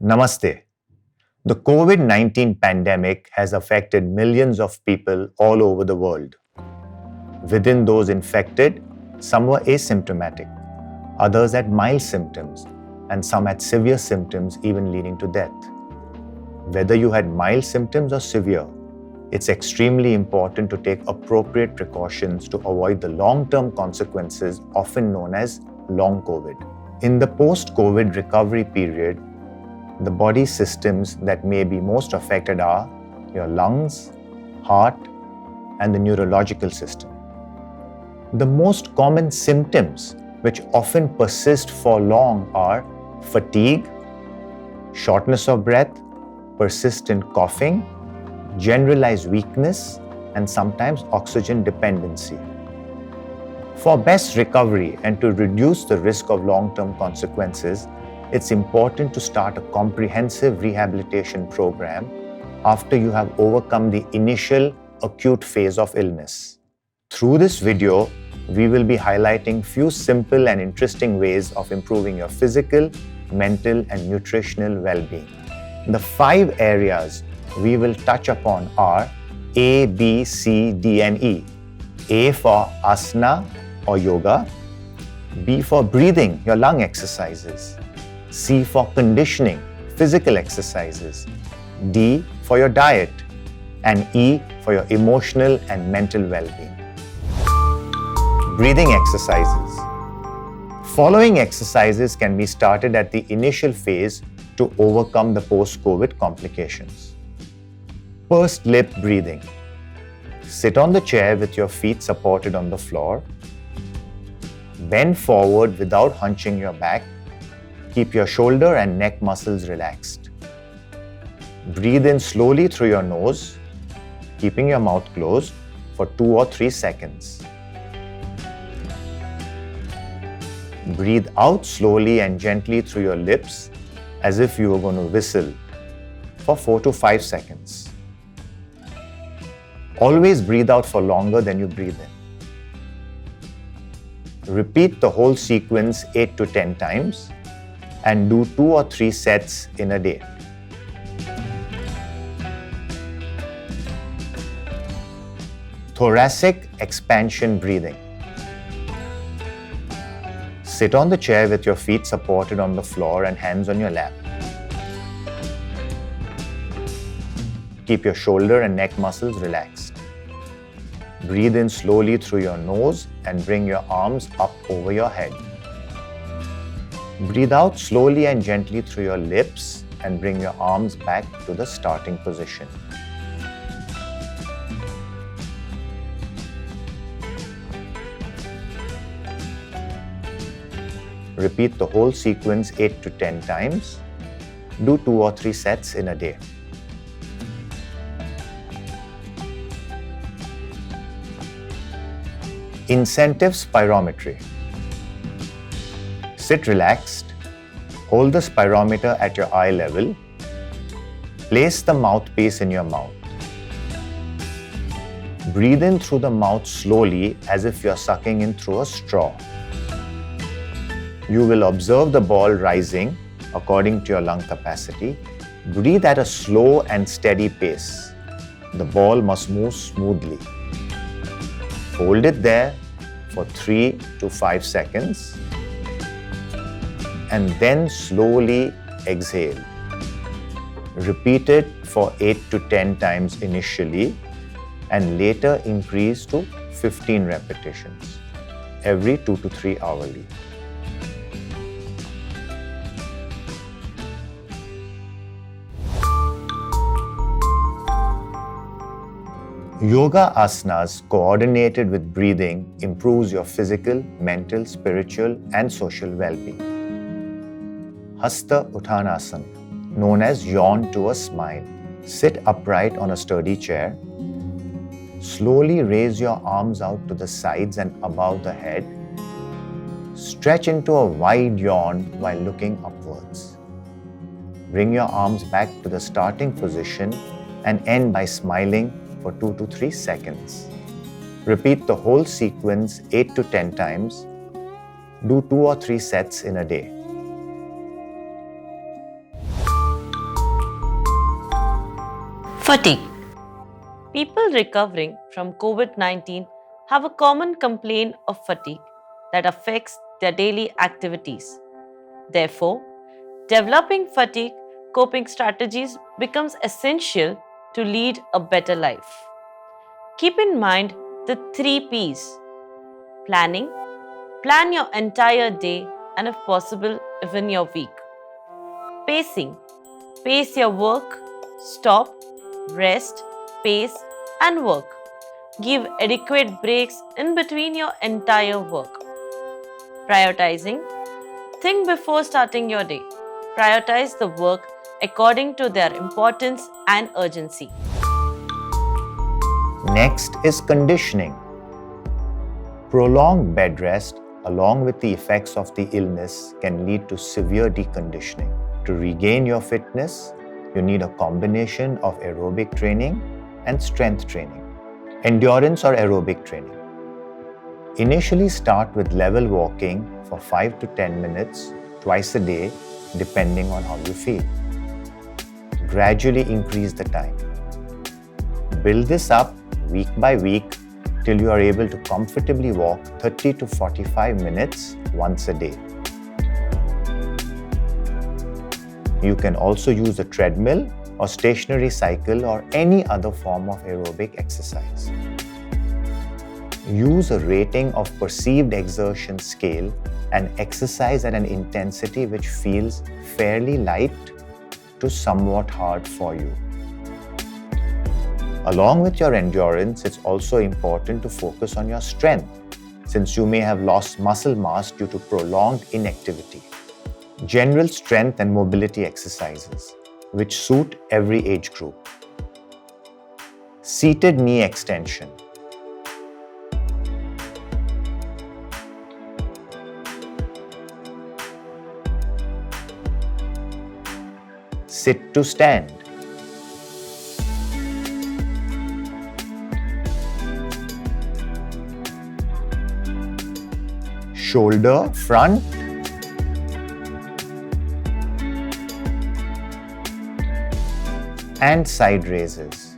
Namaste. The COVID 19 pandemic has affected millions of people all over the world. Within those infected, some were asymptomatic, others had mild symptoms, and some had severe symptoms, even leading to death. Whether you had mild symptoms or severe, it's extremely important to take appropriate precautions to avoid the long-term consequences, often known as long COVID. In the post-COVID recovery period, the body systems that may be most affected are your lungs, heart, and the neurological system. The most common symptoms, which often persist for long, are fatigue, shortness of breath, persistent coughing, generalized weakness, and sometimes oxygen dependency. For best recovery and to reduce the risk of long-term consequences, it's important to start a comprehensive rehabilitation program after you have overcome the initial acute phase of illness. Through this video, we will be highlighting few simple and interesting ways of improving your physical, mental, and nutritional well-being. The 5 areas we will touch upon are A, B, C, D, and E. A for asana or yoga, B for breathing, your lung exercises, C for conditioning, physical exercises, D for your diet, and E for your emotional and mental well-being. Breathing exercises. Following exercises can be started at the initial phase to overcome the post-COVID complications. Pursed lip breathing. Sit on the chair with your feet supported on the floor. Bend forward without hunching your back. Keep your shoulder and neck muscles relaxed. Breathe in slowly through your nose, keeping your mouth closed for 2 or 3 seconds. Breathe out slowly and gently through your lips as if you were going to whistle for 4 to 5 seconds. Always breathe out for longer than you breathe in. Repeat the whole sequence 8 to 10 times and do 2 or 3 sets in a day. Thoracic expansion breathing. Sit on the chair with your feet supported on the floor and hands on your lap. Keep your shoulder and neck muscles relaxed. Breathe in slowly through your nose and bring your arms up over your head. Breathe out slowly and gently through your lips and bring your arms back to the starting position. Repeat the whole sequence 8 to 10 times. Do 2 or 3 sets in a day. Incentive spirometry. Sit relaxed. Hold the spirometer at your eye level. Place the mouthpiece in your mouth. Breathe in through the mouth slowly as if you're sucking in through a straw. You will observe the ball rising according to your lung capacity. Breathe at a slow and steady pace. The ball must move smoothly. Hold it there for 3 to 5 seconds and then slowly exhale. Repeat it for 8 to 10 times initially and later increase to 15 repetitions every 2 to 3 hourly. Yoga asanas coordinated with breathing improves your physical, mental, spiritual, and social well-being. Hasta Uttanasana, known as yawn to a smile. Sit upright on a sturdy chair. Slowly raise your arms out to the sides and above the head. Stretch into a wide yawn while looking upwards. Bring your arms back to the starting position and end by smiling for 2 to 3 seconds. Repeat the whole sequence 8 to 10 times. Do 2 or 3 sets in a day. Fatigue. People recovering from COVID-19 have a common complaint of fatigue that affects their daily activities. Therefore, developing fatigue coping strategies becomes essential to lead a better life. Keep in mind the 3 P's. Planning. Plan your entire day and if possible, even your week. Pacing. Pace your work, stop, rest, pace, and work. Give adequate breaks in between your entire work. Prioritizing. Think before starting your day. Prioritize the work according to their importance and urgency. Next is conditioning. Prolonged bed rest, along with the effects of the illness, can lead to severe deconditioning. To regain your fitness, you need a combination of aerobic training and strength training. Endurance or aerobic training. Initially start with level walking for 5 to 10 minutes twice a day, depending on how you feel. Gradually increase the time. Build this up week by week till you are able to comfortably walk 30 to 45 minutes once a day. You can also use a treadmill or stationary cycle or any other form of aerobic exercise. Use a rating of perceived exertion scale and exercise at an intensity which feels fairly light to somewhat hard for you. Along with your endurance, it's also important to focus on your strength, since you may have lost muscle mass due to prolonged inactivity. General strength and mobility exercises, which suit every age group. Seated knee extension. Sit to stand. Shoulder front. And side raises.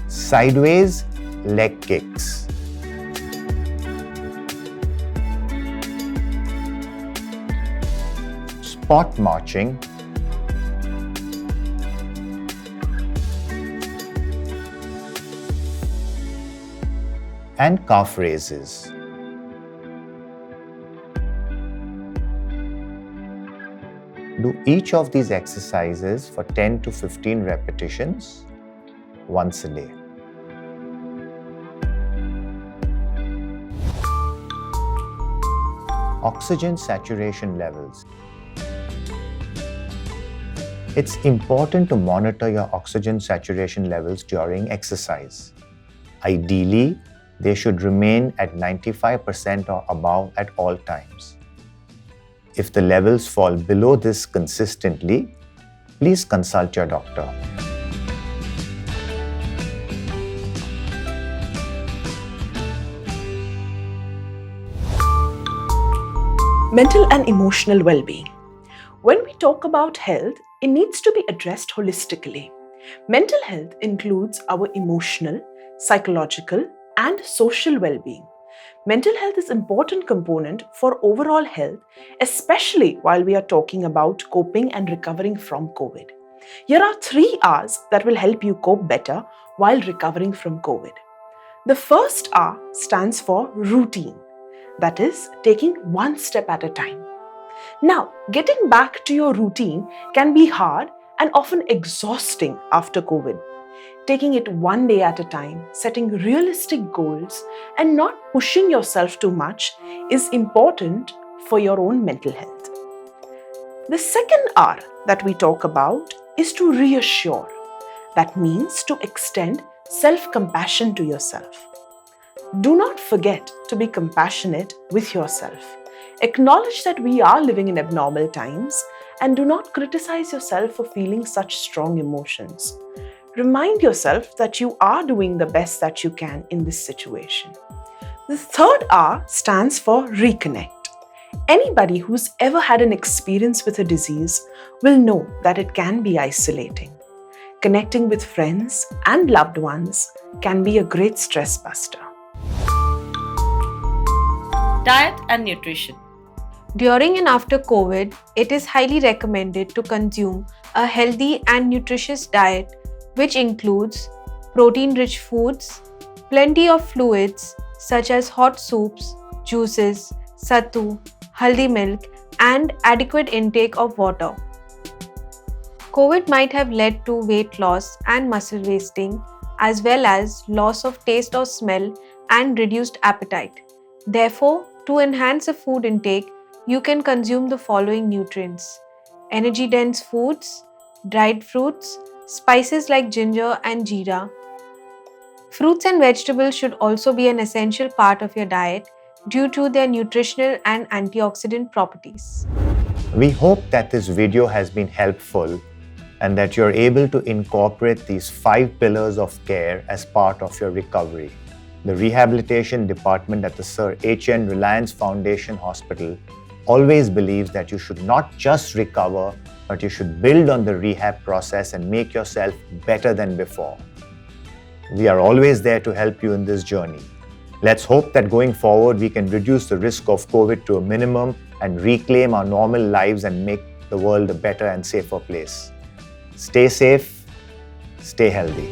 Sideways leg kicks. Spot marching. And calf raises. Do each of these exercises for 10 to 15 repetitions once a day. Oxygen saturation levels. It's important to monitor your oxygen saturation levels during exercise. Ideally, they should remain at 95% or above at all times. If the levels fall below this consistently, please consult your doctor. Mental and emotional well-being. When we talk about health, it needs to be addressed holistically. Mental health includes our emotional, psychological, and social well-being. Mental health is an important component for overall health, especially while we are talking about coping and recovering from COVID. Here are 3 R's that will help you cope better while recovering from COVID. The first R stands for routine. That is, taking one step at a time. Now, getting back to your routine can be hard and often exhausting after COVID. Taking it one day at a time, setting realistic goals, and not pushing yourself too much is important for your own mental health. The second R that we talk about is to reassure. That means to extend self-compassion to yourself. Do not forget to be compassionate with yourself. Acknowledge that we are living in abnormal times and do not criticize yourself for feeling such strong emotions. Remind yourself that you are doing the best that you can in this situation. The third R stands for reconnect. Anybody who's ever had an experience with a disease will know that it can be isolating. Connecting with friends and loved ones can be a great stress buster. Diet and nutrition. During and after COVID, it is highly recommended to consume a healthy and nutritious diet which includes protein-rich foods, plenty of fluids such as hot soups, juices, sattu, haldi milk, and adequate intake of water. COVID might have led to weight loss and muscle wasting, as well as loss of taste or smell and reduced appetite. Therefore, to enhance a food intake, you can consume the following nutrients: energy-dense foods, dried fruits, spices like ginger and jeera. Fruits and vegetables should also be an essential part of your diet due to their nutritional and antioxidant properties. We hope that this video has been helpful and that you're able to incorporate these 5 pillars of care as part of your recovery. The rehabilitation department at the Sir H.N. Reliance Foundation Hospital always believes that you should not just recover, but you should build on the rehab process and make yourself better than before. We are always there to help you in this journey. Let's hope that going forward we can reduce the risk of COVID to a minimum and reclaim our normal lives and make the world a better and safer place. Stay safe, stay healthy.